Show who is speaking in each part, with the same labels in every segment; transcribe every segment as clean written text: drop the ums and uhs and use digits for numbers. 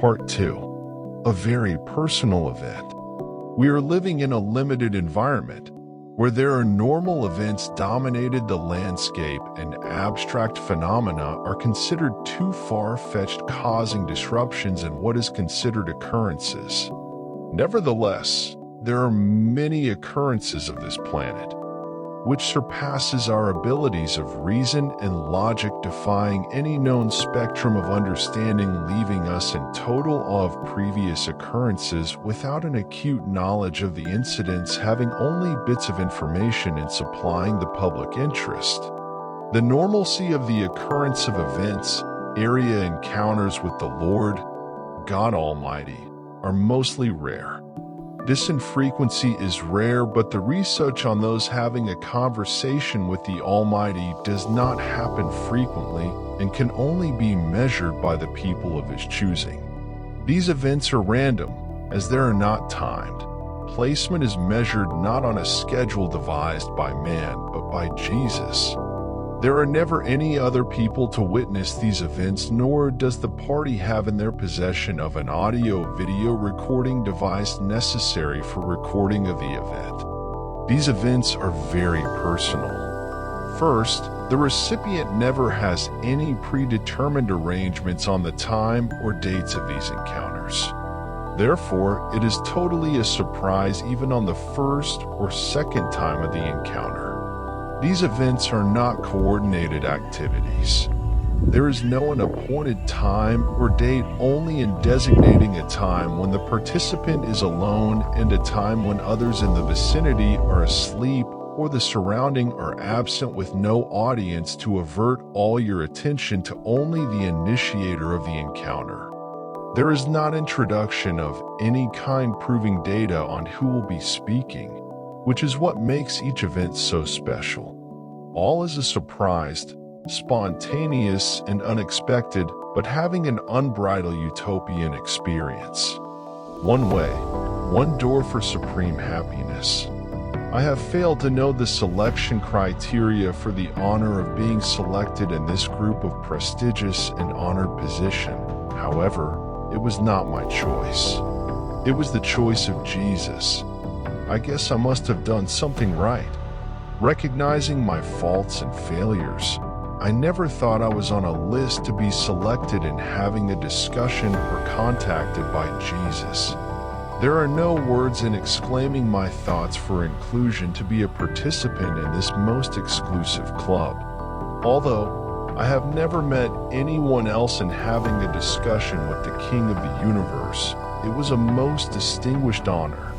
Speaker 1: Part 2. A very personal event. We are living in a limited environment where there are normal events dominated the landscape and abstract phenomena are considered too far-fetched, causing disruptions in what is considered occurrences. Nevertheless, there are many occurrences of this planet which surpasses our abilities of reason and logic, defying any known spectrum of understanding, leaving us in total awe of previous occurrences without an acute knowledge of the incidents, having only bits of information and supplying the public interest. The normalcy of the occurrence of events, area encounters with the Lord, God Almighty, are mostly rare. This infrequency is rare, but the research on those having a conversation with the Almighty does not happen frequently and can only be measured by the people of His choosing. These events are random, as they are not timed. Placement is measured not on a schedule devised by man, but by Jesus. There are never any other people to witness these events, nor does the party have in their possession of an audio-video recording device necessary for recording of the event. These events are very personal. First, the recipient never has any predetermined arrangements on the time or dates of these encounters. Therefore, it is totally a surprise even on the first or second time of the encounter. These events are not coordinated activities. There is no appointed time or date, only in designating a time when the participant is alone and a time when others in the vicinity are asleep or the surrounding are absent, with no audience to avert all your attention to only the initiator of the encounter. There is not introduction of any kind proving data on who will be speaking, which is what makes each event so special. All is a surprised, spontaneous, and unexpected, but having an unbridled utopian experience. One way, one door for supreme happiness. I have failed to know the selection criteria for the honor of being selected in this group of prestigious and honored position. However, it was not my choice. It was the choice of Jesus. I guess I must have done something right. Recognizing my faults and failures, I never thought I was on a list to be selected in having a discussion or contacted by Jesus. There are no words in exclaiming my thoughts for inclusion to be a participant in this most exclusive club. Although I have never met anyone else in having a discussion with the King of the universe, it was a most distinguished honor.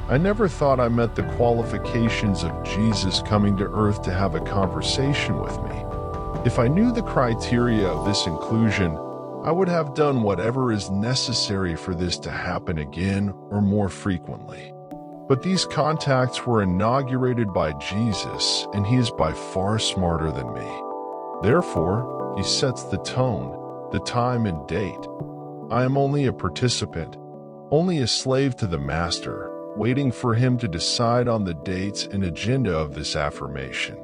Speaker 1: I never thought I met the qualifications of Jesus coming to earth to have a conversation with me. If I knew the criteria of this inclusion, I would have done whatever is necessary for this to happen again or more frequently. But these contacts were inaugurated by Jesus, and He is by far smarter than me. Therefore, He sets the tone, the time and date. I am only a participant, only a slave to the Master, waiting for Him to decide on the dates and agenda of this affirmation.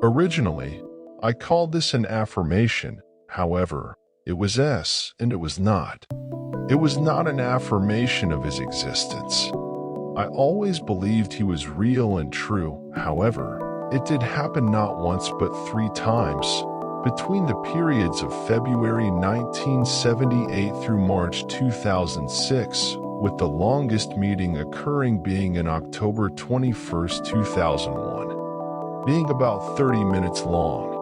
Speaker 1: Originally, I called this an affirmation. However, it was and it was not. It was not an affirmation of His existence. I always believed He was real and true. However, it did happen not once but 3 times, between the periods of February 1978 through March 2006, with the longest meeting occurring being in October 21, 2001, being about 30 minutes long.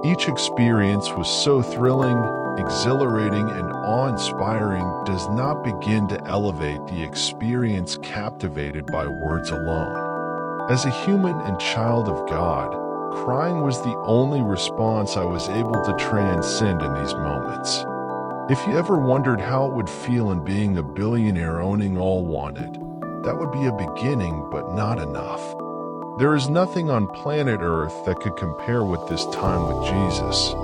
Speaker 1: Each experience was so thrilling, exhilarating, and awe-inspiring does not begin to elevate the experience captivated by words alone. As a human and child of God, crying was the only response I was able to transcend in these moments. If you ever wondered how it would feel in being a billionaire owning all wanted, that would be a beginning, but not enough. There is nothing on planet Earth that could compare with this time with Jesus.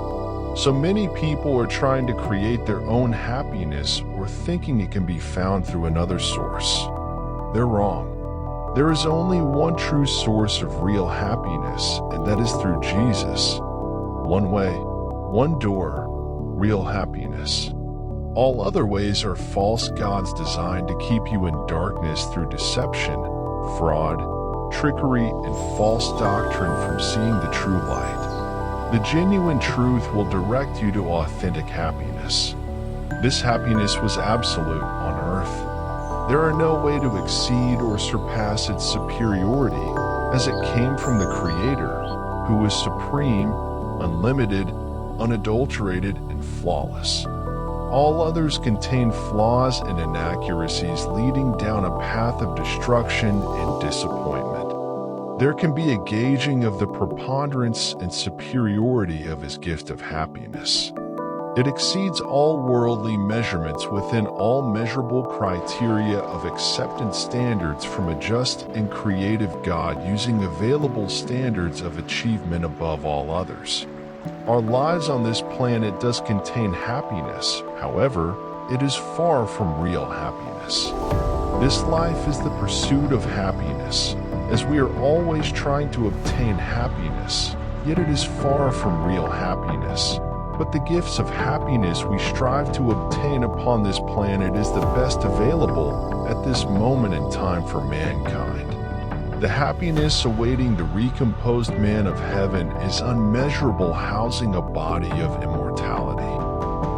Speaker 1: So many people are trying to create their own happiness or thinking it can be found through another source. They're wrong. There is only one true source of real happiness, and that is through Jesus. One way, one door, real happiness. All other ways are false gods designed to keep you in darkness through deception, fraud, trickery, and false doctrine from seeing the true light. The genuine truth will direct you to authentic happiness. This happiness was absolute on earth. There are no way to exceed or surpass its superiority, as it came from the Creator, who is supreme, unlimited, unadulterated, and flawless. All others contain flaws and inaccuracies leading down a path of destruction and disappointment. There can be a gauging of the preponderance and superiority of his gift of happiness. It exceeds all worldly measurements within all measurable criteria of acceptance standards from a just and creative God using available standards of achievement above all others. Our lives on this planet does contain happiness, however, it is far from real happiness. This life is the pursuit of happiness, as we are always trying to obtain happiness, yet it is far from real happiness. But the gifts of happiness we strive to obtain upon this planet is the best available at this moment in time for mankind. The happiness awaiting the recomposed man of heaven is unmeasurable, housing a body of immortality.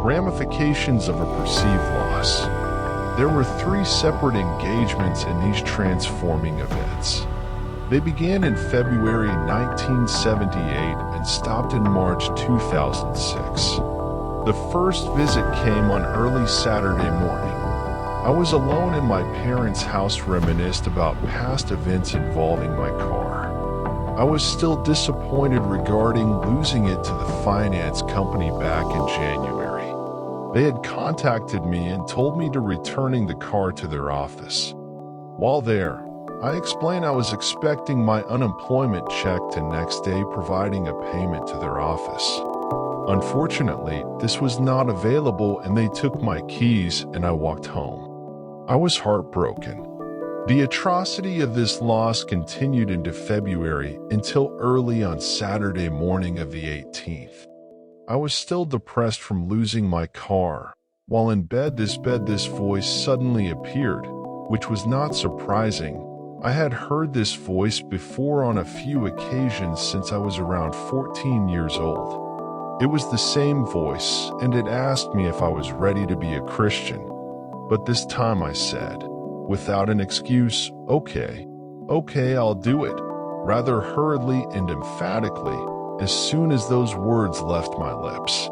Speaker 1: Ramifications of a perceived loss. There were 3 separate engagements in these transforming events. They began in February 1978 and stopped in March 2006. The first visit came on early Saturday morning. I was alone in my parents' house, reminisced about past events involving my car. I was still disappointed regarding losing it to the finance company back in January. They had contacted me and told me to returning the car to their office. While there, I explained I was expecting my unemployment check to next day, providing a payment to their office. Unfortunately, this was not available and they took my keys and I walked home. I was heartbroken. The atrocity of this loss continued into February until early on Saturday morning of the 18th. I was still depressed from losing my car. While in bed, this voice suddenly appeared, which was not surprising. I had heard this voice before on a few occasions since I was around 14 years old. It was the same voice, and it asked me if I was ready to be a Christian. But this time I said, without an excuse, okay, I'll do it, rather hurriedly and emphatically, as soon as those words left my lips.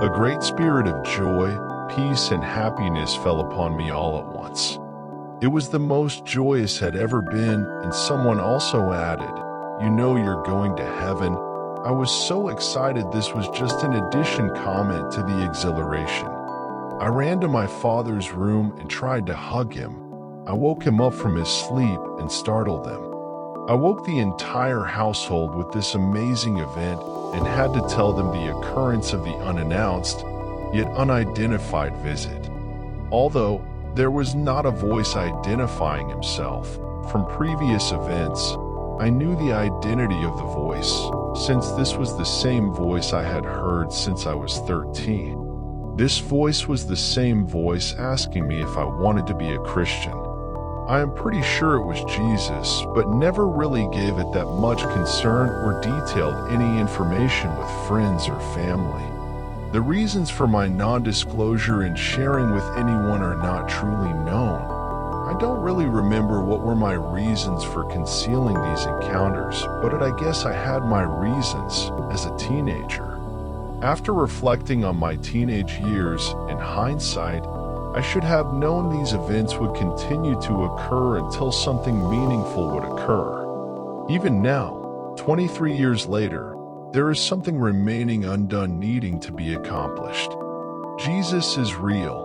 Speaker 1: A great spirit of joy, peace, and happiness fell upon me all at once. It was the most joyous had ever been, and someone also added, "You know you're going to heaven." I was so excited this was just an addition comment to the exhilaration. I ran to my father's room and tried to hug him. I woke him up from his sleep and startled them. I woke the entire household with this amazing event and had to tell them the occurrence of the unannounced, yet unidentified visit. Although there was not a voice identifying himself from previous events, I knew the identity of the voice, since this was the same voice I had heard since I was 13. This voice was the same voice asking me if I wanted to be a Christian. I am pretty sure it was Jesus, but never really gave it that much concern or detailed any information with friends or family. The reasons for my non-disclosure and sharing with anyone are not truly known. I don't really remember what were my reasons for concealing these encounters, but I guess I had my reasons as a teenager. After reflecting on my teenage years, in hindsight, I should have known these events would continue to occur until something meaningful would occur. Even now, 23 years later, there is something remaining undone needing to be accomplished. Jesus is real.